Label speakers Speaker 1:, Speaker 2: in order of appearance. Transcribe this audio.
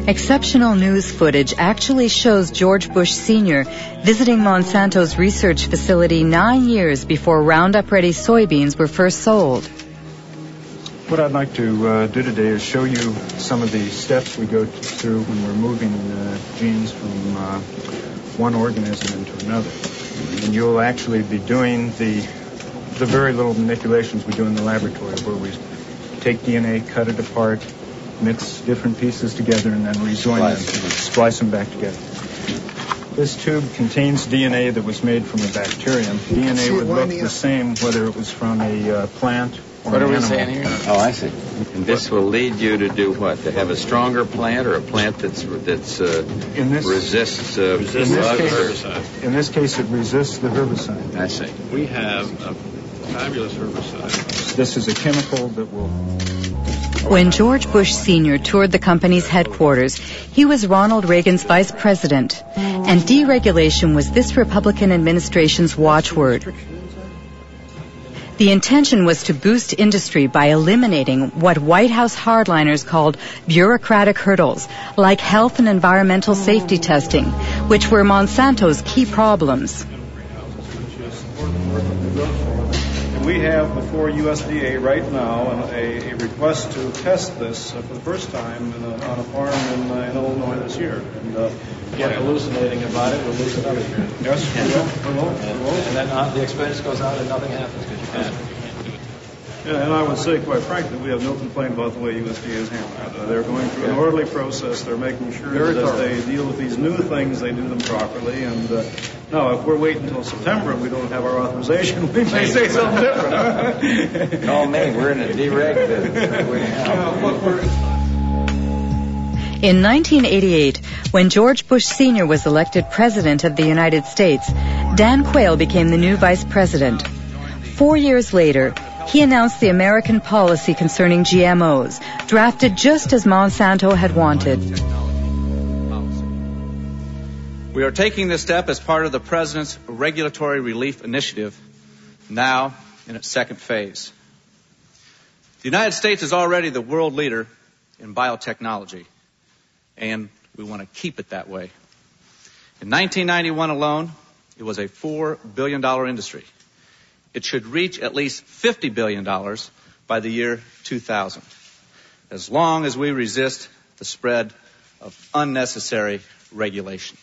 Speaker 1: Exceptional news footage actually shows George Bush Sr. visiting Monsanto's research facility 9 years before Roundup-ready soybeans were first sold.
Speaker 2: What I'd like to do today is show you some of the steps we go through when we're moving genes from one organism into another. And you'll actually be doing the very little manipulations we do in the laboratory, where we take DNA, cut it apart, mix different pieces together, and then rejoin them, splice them back together. This tube contains DNA that was made from a bacterium. DNA would look the same whether it was from a plant or
Speaker 3: what
Speaker 2: an
Speaker 3: are we
Speaker 2: animal.
Speaker 3: saying here? Oh, I see. And this will lead you to do what? To have a stronger plant, or a plant that's resists herbicide?
Speaker 2: In this case, it resists the herbicide.
Speaker 3: I see.
Speaker 4: We have a fabulous herbicide.
Speaker 2: This is a chemical that will...
Speaker 1: When George Bush Sr. toured the company's headquarters, he was Ronald Reagan's vice president, and deregulation was this Republican administration's watchword. The intention was to boost industry by eliminating what White House hardliners called bureaucratic hurdles, like health and environmental safety testing, which were Monsanto's key problems.
Speaker 5: We have before USDA right now a request to test this for the first time on a farm in Illinois this year. And
Speaker 4: Get hallucinating about it, we'll lose it out of here.
Speaker 5: yes, we will.
Speaker 4: And then the expense goes out and nothing happens because you can't do it.
Speaker 5: Yeah, and I would say, quite frankly, we have no complaint about the way USDA is handling it. They're going through an orderly process. They're making sure that as they deal with these new things, they do them properly. And now, if we're waiting until September and we don't have our authorization, we may say something different.
Speaker 3: Call me. We're in a dereg business.
Speaker 1: In 1988, when George Bush Sr. was elected President of the United States, Dan Quayle became the new Vice President. 4 years later, he announced the American policy concerning GMOs, drafted just as Monsanto had wanted.
Speaker 6: We are taking this step as part of the President's Regulatory Relief Initiative, now in its second phase. The United States is already the world leader in biotechnology, and we want to keep it that way. In 1991 alone, it was a $4 billion industry. It should reach at least $50 billion by the year 2000, as long as we resist the spread of unnecessary regulation.